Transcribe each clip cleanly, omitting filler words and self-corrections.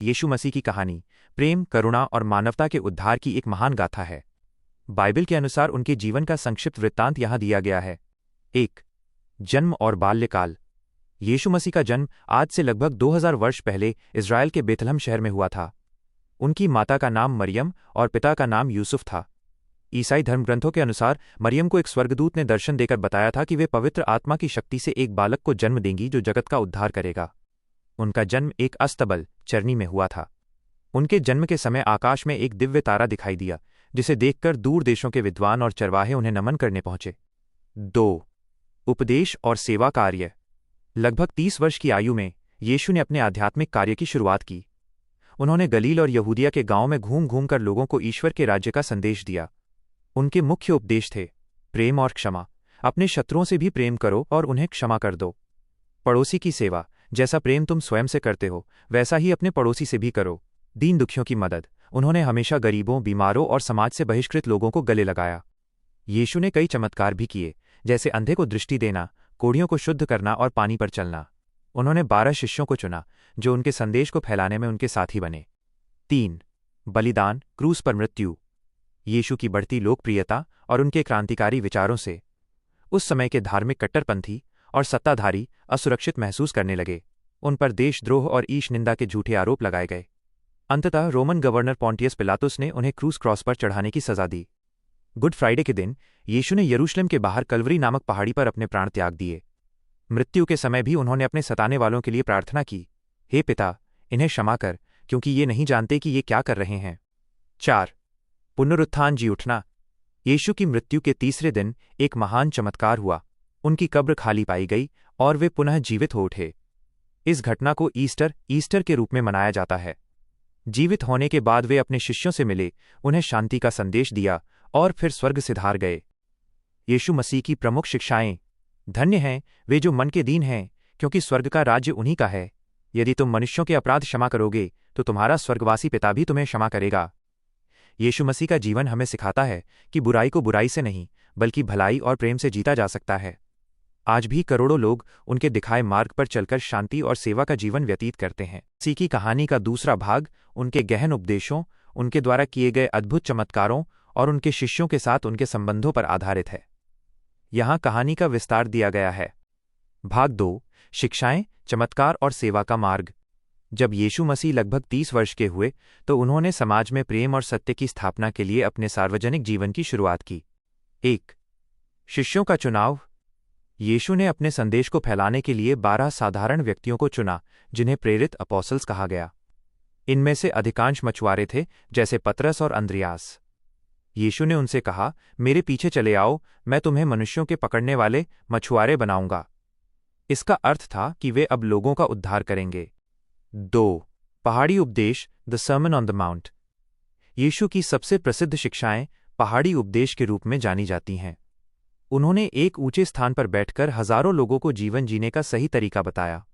यीशु मसीह की कहानी प्रेम, करुणा और मानवता के उद्धार की एक महान गाथा है। बाइबल के अनुसार उनके जीवन का संक्षिप्त वृत्तांत यहाँ दिया गया है। 1. जन्म और बाल्यकाल। यीशु मसीह का जन्म आज से लगभग 2000 वर्ष पहले इज़राइल के बेथलहम शहर में हुआ था। उनकी माता का नाम मरियम और पिता का नाम यूसुफ था। ईसाई धर्मग्रंथों के अनुसार मरियम को एक स्वर्गदूत ने दर्शन देकर बताया था कि वे पवित्र आत्मा की शक्ति से एक बालक को जन्म देंगी जो जगत का उद्धार करेगा। उनका जन्म एक अस्तबल चरनी में हुआ था। उनके जन्म के समय आकाश में एक दिव्य तारा दिखाई दिया, जिसे देखकर दूर देशों के विद्वान और चरवाहे उन्हें नमन करने पहुंचे। 2. उपदेश और सेवा कार्य। लगभग 30 वर्ष की आयु में यीशु ने अपने आध्यात्मिक कार्य की शुरुआत की। उन्होंने गलील और यहूदिया के गांव में घूम घूम कर लोगों को ईश्वर के राज्य का संदेश दिया। उनके मुख्य उपदेश थे प्रेम और क्षमा। अपने शत्रुओं से भी प्रेम करो और उन्हें क्षमा कर दो। पड़ोसी की सेवा। जैसा प्रेम तुम स्वयं से करते हो वैसा ही अपने पड़ोसी से भी करो। दीन दुखियों की मदद। उन्होंने हमेशा गरीबों, बीमारों और समाज से बहिष्कृत लोगों को गले लगाया। यीशु ने कई चमत्कार भी किए, जैसे अंधे को दृष्टि देना, कोढ़ियों को शुद्ध करना और पानी पर चलना। उन्होंने 12 शिष्यों को चुना जो उनके संदेश को फैलाने में उनके साथी बने। 3. बलिदान, क्रूस पर मृत्यु। यीशु की बढ़ती लोकप्रियता और उनके क्रांतिकारी विचारों से उस समय के धार्मिक कट्टरपंथी और सत्ताधारी असुरक्षित महसूस करने लगे। उन पर देशद्रोह और ईश निंदा के झूठे आरोप लगाए गए। अंततः रोमन गवर्नर पोंटियस पिलातुस ने उन्हें क्रूस क्रॉस पर चढ़ाने की सजा दी। गुड फ्राइडे के दिन यीशु ने यरूशलेम के बाहर कलवरी नामक पहाड़ी पर अपने प्राण त्याग दिए। मृत्यु के समय भी उन्होंने अपने सताने वालों के लिए प्रार्थना की, हे पिता, इन्हें क्षमा कर, क्योंकि ये नहीं जानते कि ये क्या कर रहे हैं। 4. पुनरुत्थान, जी उठना। यीशु की मृत्यु के तीसरे दिन एक महान चमत्कार हुआ। उनकी कब्र खाली पाई गई और वे पुनः जीवित हो उठे। इस घटना को ईस्टर के रूप में मनाया जाता है। जीवित होने के बाद वे अपने शिष्यों से मिले, उन्हें शांति का संदेश दिया और फिर स्वर्ग सिधार गए। यीशु मसीह की प्रमुख शिक्षाएं। धन्य हैं वे जो मन के दीन हैं, क्योंकि स्वर्ग का राज्य उन्हीं का है। यदि तुम मनुष्यों के अपराध क्षमा करोगे तो तुम्हारा स्वर्गवासी पिता भी तुम्हें क्षमा करेगा। यीशु मसीह का जीवन हमें सिखाता है कि बुराई को बुराई से नहीं, बल्कि भलाई और प्रेम से जीता जा सकता है। आज भी करोड़ों लोग उनके दिखाए मार्ग पर चलकर शांति और सेवा का जीवन व्यतीत करते हैं। मसीह की कहानी का दूसरा भाग उनके गहन उपदेशों, उनके द्वारा किए गए अद्भुत चमत्कारों और उनके शिष्यों के साथ उनके संबंधों पर आधारित है। यहाँ कहानी का विस्तार दिया गया है। भाग 2, शिक्षाएं, चमत्कार और सेवा का मार्ग। जब यीशु मसीह लगभग 30 वर्ष के हुए तो उन्होंने समाज में प्रेम और सत्य की स्थापना के लिए अपने सार्वजनिक जीवन की शुरुआत की। 1. शिष्यों का चुनाव। यीशु ने अपने संदेश को फैलाने के लिए 12 साधारण व्यक्तियों को चुना, जिन्हें प्रेरित अपोस्टल्स कहा गया। इनमें से अधिकांश मछुआरे थे, जैसे पतरस और अंद्रियास। यीशु ने उनसे कहा, मेरे पीछे चले आओ, मैं तुम्हें मनुष्यों के पकड़ने वाले मछुआरे बनाऊंगा। इसका अर्थ था कि वे अब लोगों का उद्धार करेंगे। 2. पहाड़ी उपदेश, the sermon on the mount. Yeshu की सबसे प्रसिद्ध शिक्षाएं पहाड़ी उपदेश के रूप में जानी जाती हैं। उन्होंने एक ऊंचे स्थान पर बैठकर हजारों लोगों को जीवन जीने का सही तरीका बताया।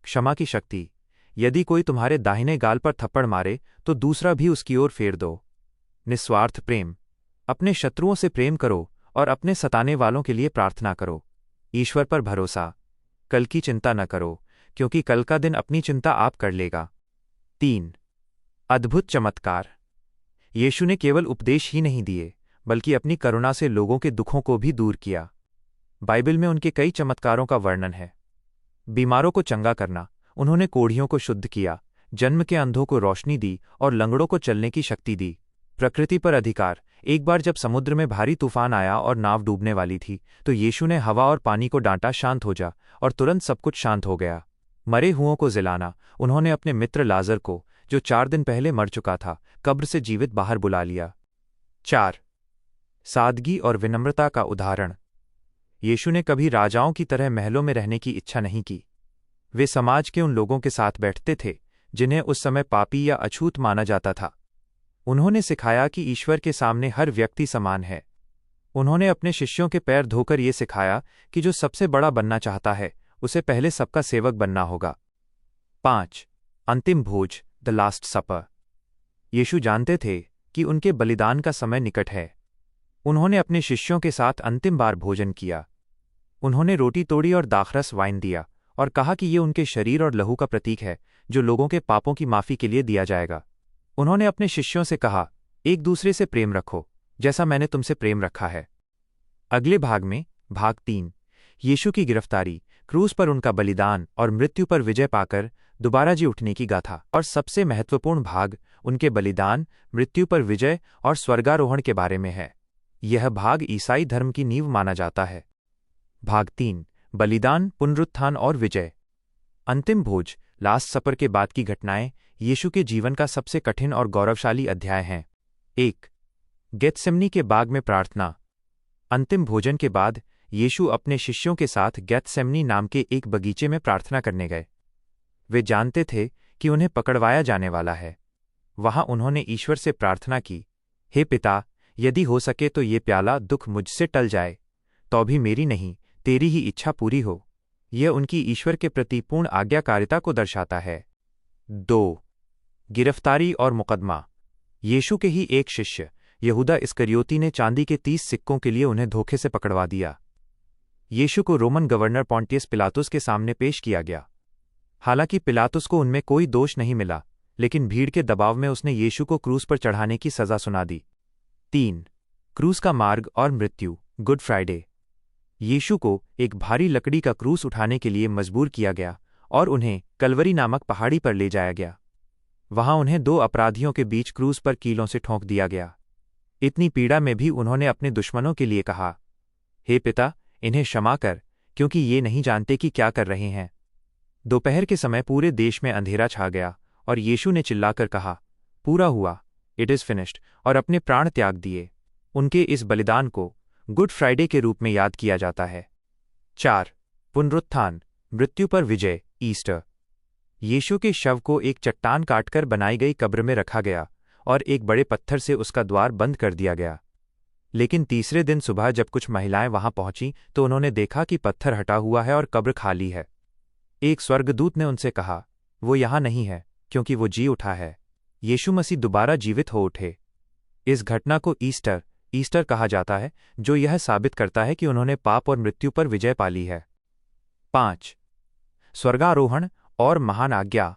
क्षमा की शक्ति। यदि कोई तुम्हारे दाहिने गाल पर थप्पड़ मारे तो दूसरा भी उसकी ओर फेर दो। निस्वार्थ प्रेम। अपने शत्रुओं से प्रेम करो और अपने सताने वालों के लिए प्रार्थना करो। ईश्वर पर भरोसा। कल की चिंता न करो, क्योंकि कल का दिन अपनी चिंता आप कर लेगा। 3. अद्भुत चमत्कार। यीशु ने केवल उपदेश ही नहीं दिए, बल्कि अपनी करुणा से लोगों के दुखों को भी दूर किया। बाइबल में उनके कई चमत्कारों का वर्णन है। बीमारों को चंगा करना। उन्होंने कोढ़ियों को शुद्ध किया, जन्म के अंधों को रोशनी दी और लंगड़ों को चलने की शक्ति दी। प्रकृति पर अधिकार। एक बार जब समुद्र में भारी तूफान आया और नाव डूबने वाली थी, तो यीशु ने हवा और पानी को डांटा, शांत हो जा, और तुरंत सब कुछ शांत हो गया। मरे हुओं को जिलाना। उन्होंने अपने मित्र लाजर को, जो 4 दिन पहले मर चुका था, कब्र से जीवित बाहर बुला लिया। 4. सादगी और विनम्रता का उदाहरण। यीशु ने कभी राजाओं की तरह महलों में रहने की इच्छा नहीं की। वे समाज के उन लोगों के साथ बैठते थे जिन्हें उस समय पापी या अछूत माना जाता था। उन्होंने सिखाया कि ईश्वर के सामने हर व्यक्ति समान है। उन्होंने अपने शिष्यों के पैर धोकर ये सिखाया कि जो सबसे बड़ा बनना चाहता है उसे पहले सबका सेवक बनना होगा। 5. अंतिम भोज, द लास्ट सपर। यीशु जानते थे कि उनके बलिदान का समय निकट है। उन्होंने अपने शिष्यों के साथ अंतिम बार भोजन किया। उन्होंने रोटी तोड़ी और दाखरस वाइन दिया और कहा कि ये उनके शरीर और लहू का प्रतीक है, जो लोगों के पापों की माफी के लिए दिया जाएगा। उन्होंने अपने शिष्यों से कहा, एक दूसरे से प्रेम रखो, जैसा मैंने तुमसे प्रेम रखा है। अगले भाग में, भाग 3, यीशु की गिरफ्तारी, क्रूस पर उनका बलिदान और मृत्यु पर विजय पाकर दोबारा जी उठने की गाथा। और सबसे महत्वपूर्ण भाग उनके बलिदान, मृत्यु पर विजय और स्वर्गारोहण के बारे में है। यह भाग ईसाई धर्म की नींव माना जाता है। भाग 3, बलिदान, पुनरुत्थान और विजय। अंतिम भोज, लास्ट सपर के बाद की घटनाएं यीशु के जीवन का सबसे कठिन और गौरवशाली अध्याय हैं। 1. गेत्सेमनी के बाग में प्रार्थना। अंतिम भोजन के बाद यीशु अपने शिष्यों के साथ गेत्सेमनी नाम के एक बगीचे में प्रार्थना करने गए। वे जानते थे कि उन्हें पकड़वाया जाने वाला है। वहां उन्होंने ईश्वर से प्रार्थना की, हे पिता, यदि हो सके तो ये प्याला दुख मुझसे टल जाए, तो भी मेरी नहीं, तेरी ही इच्छा पूरी हो। यह उनकी ईश्वर के प्रति पूर्ण आज्ञाकारिता को दर्शाता है। 2. गिरफ्तारी और मुकदमा। यीशु के ही एक शिष्य यहूदा इस्करियोती ने चांदी के 30 सिक्कों के लिए उन्हें धोखे से पकड़वा दिया। यीशु को रोमन गवर्नर पॉन्टियस पिलातुस के सामने पेश किया गया। हालांकि पिलातुस को उनमें कोई दोष नहीं मिला, लेकिन भीड़ के दबाव में उसने यीशु को क्रूस पर चढ़ाने की सजा सुना दी। 3. क्रूस का मार्ग और मृत्यु, गुड फ्राइडे। यीशु को एक भारी लकड़ी का क्रूस उठाने के लिए मजबूर किया गया और उन्हें कलवरी नामक पहाड़ी पर ले जाया गया। वहां उन्हें 2 अपराधियों के बीच क्रूस पर कीलों से ठोंक दिया गया। इतनी पीड़ा में भी उन्होंने अपने दुश्मनों के लिए कहा, हे पिता, इन्हें क्षमा कर, क्योंकि ये नहीं जानते कि क्या कर रहे हैं। दोपहर के समय पूरे देश में अंधेरा छा गया और यीशु ने चिल्लाकर कहा, पूरा हुआ, इट इज फिनिश्ड, और अपने प्राण त्याग दिए। उनके इस बलिदान को गुड फ्राइडे के रूप में याद किया जाता है। 4. पुनरुत्थान, मृत्यु पर विजय, ईस्टर। यीशु के शव को एक चट्टान काटकर बनाई गई कब्र में रखा गया और एक बड़े पत्थर से उसका द्वार बंद कर दिया गया। लेकिन तीसरे दिन सुबह जब कुछ महिलाएं वहां पहुंचीं तो उन्होंने देखा कि पत्थर हटा हुआ है और कब्र खाली है। एक स्वर्गदूत ने उनसे कहा, वो यहां नहीं है, क्योंकि वो जी उठा है। यीशु मसीह दोबारा जीवित हो उठे। इस घटना को ईस्टर कहा जाता है, जो यह साबित करता है कि उन्होंने पाप और मृत्यु पर विजय पा ली है। 5. स्वर्गारोहण और महान आज्ञा।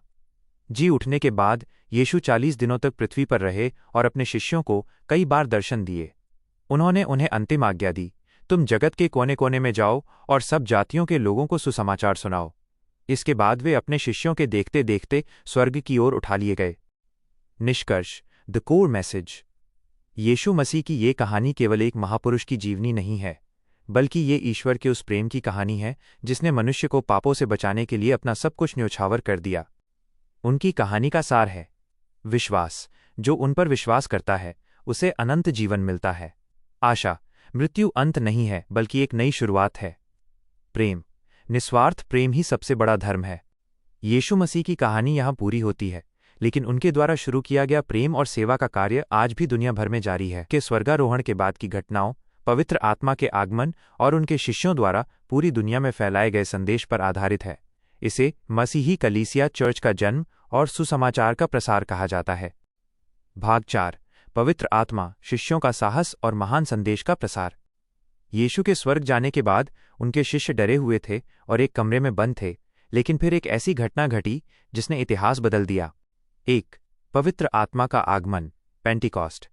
जी उठने के बाद यीशु 40 दिनों तक पृथ्वी पर रहे और अपने शिष्यों को कई बार दर्शन दिए। उन्होंने उन्हें अंतिम आज्ञा दी, तुम जगत के कोने कोने में जाओ और सब जातियों के लोगों को सुसमाचार सुनाओ। इसके बाद वे अपने शिष्यों के देखते देखते स्वर्ग की ओर उठा लिए गए। निष्कर्ष, द कोर मैसेज। यीशु मसीह की ये कहानी केवल एक महापुरुष की जीवनी नहीं है, बल्कि ये ईश्वर के उस प्रेम की कहानी है जिसने मनुष्य को पापों से बचाने के लिए अपना सब कुछ न्योछावर कर दिया। उनकी कहानी का सार है विश्वास। जो उन पर विश्वास करता है उसे अनंत जीवन मिलता है। आशा, मृत्यु अंत नहीं है बल्कि एक नई शुरुआत है। प्रेम, निस्वार्थ प्रेम ही सबसे बड़ा धर्म है। यीशु मसीह की कहानी यहाँ पूरी होती है, लेकिन उनके द्वारा शुरू किया गया प्रेम और सेवा का कार्य आज भी दुनिया भर में जारी है। के स्वर्गारोहण के बाद की घटनाओं, पवित्र आत्मा के आगमन और उनके शिष्यों द्वारा पूरी दुनिया में फैलाए गए संदेश पर आधारित है। इसे मसीही कलीसिया चर्च का जन्म और सुसमाचार का प्रसार कहा जाता है। भाग 4, पवित्र आत्मा, शिष्यों का साहस और महान संदेश का प्रसार। यीशु के स्वर्ग जाने के बाद उनके शिष्य डरे हुए थे और एक कमरे में बंद थे, लेकिन फिर एक ऐसी घटना घटी जिसने इतिहास बदल दिया। 1. पवित्र आत्मा का आगमन, पेंटिकॉस्ट।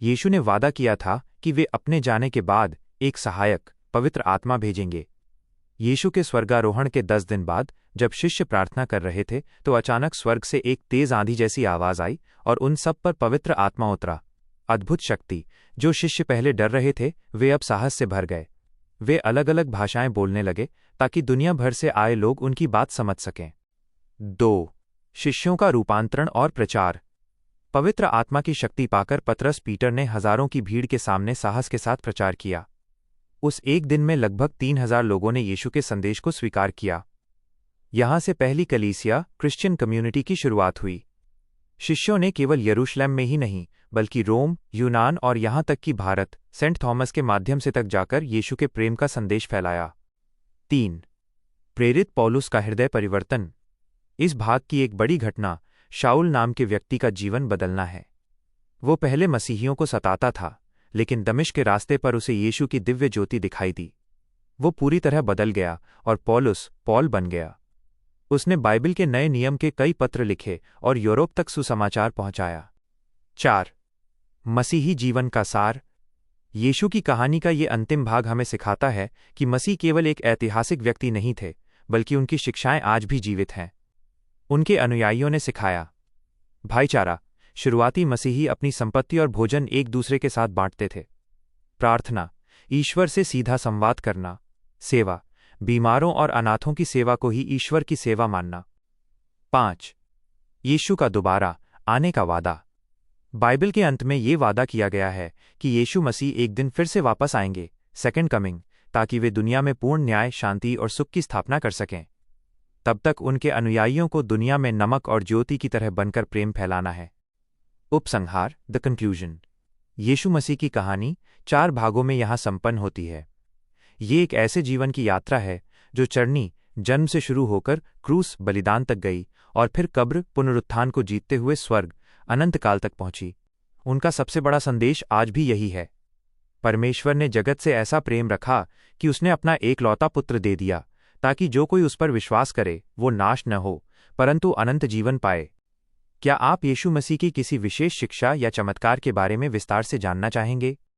यीशु ने वादा किया था कि वे अपने जाने के बाद एक सहायक, पवित्र आत्मा भेजेंगे। यीशु के स्वर्गारोहण के 10 दिन बाद जब शिष्य प्रार्थना कर रहे थे तो अचानक स्वर्ग से एक तेज आंधी जैसी आवाज आई और उन सब पर पवित्र आत्मा उतरा। अद्भुत शक्ति। जो शिष्य पहले डर रहे थे वे अब साहस से भर गए। वे अलग अलग भाषाएं बोलने लगे ताकि दुनिया भर से आए लोग उनकी बात समझ सकें। 2. शिष्यों का रूपांतरण और प्रचार। पवित्र आत्मा की शक्ति पाकर पतरस पीटर ने हजारों की भीड़ के सामने साहस के साथ प्रचार किया। उस एक दिन में लगभग 3000 लोगों ने यीशु के संदेश को स्वीकार किया। यहां से पहली कलीसिया, क्रिश्चियन कम्युनिटी की शुरुआत हुई। शिष्यों ने केवल यरूशलेम में ही नहीं बल्कि रोम, यूनान और यहां तक कि भारत, सेंट थॉमस के माध्यम से तक जाकर यीशु के प्रेम का संदेश फैलाया। 3. प्रेरित पौलुस का हृदय परिवर्तन। इस भाग की एक बड़ी घटना शाऊल नाम के व्यक्ति का जीवन बदलना है। वो पहले मसीहियों को सताता था, लेकिन दमिश्क के रास्ते पर उसे यीशु की दिव्य ज्योति दिखाई दी। वो पूरी तरह बदल गया और पौल बन गया। उसने बाइबिल के नए नियम के कई पत्र लिखे और यूरोप तक सुसमाचार पहुंचाया। 4. मसीही जीवन का सार। यीशु की कहानी का ये अंतिम भाग हमें सिखाता है कि मसीह केवल एक ऐतिहासिक व्यक्ति नहीं थे, बल्कि उनकी शिक्षाएं आज भी जीवित हैं। उनके अनुयायियों ने सिखाया भाईचारा। शुरुआती मसीही अपनी संपत्ति और भोजन एक दूसरे के साथ बांटते थे। प्रार्थना, ईश्वर से सीधा संवाद करना। सेवा, बीमारों और अनाथों की सेवा को ही ईश्वर की सेवा मानना। 5. यीशु का दोबारा आने का वादा। बाइबल के अंत में ये वादा किया गया है कि यीशु मसीह एक दिन फिर से वापस आएंगे, सेकंड कमिंग, ताकि वे दुनिया में पूर्ण न्याय, शांति और सुख की स्थापना कर सकें। तब तक उनके अनुयायियों को दुनिया में नमक और ज्योति की तरह बनकर प्रेम फैलाना है। उपसंहार, द कंक्लूजन। यीशु मसीह की कहानी 4 भागों में यहाँ संपन्न होती है। ये एक ऐसे जीवन की यात्रा है जो चरनी जन्म से शुरू होकर क्रूस, बलिदान तक गई और फिर कब्र, पुनरुत्थान को जीतते हुए स्वर्ग, अनंत काल तक पहुंची। उनका सबसे बड़ा संदेश आज भी यही है। परमेश्वर ने जगत से ऐसा प्रेम रखा कि उसने अपना एकलौता पुत्र दे दिया, ताकि जो कोई उस पर विश्वास करे वो नाश न हो, परंतु अनंत जीवन पाए। क्या आप यीशु मसीह की किसी विशेष शिक्षा या चमत्कार के बारे में विस्तार से जानना चाहेंगे?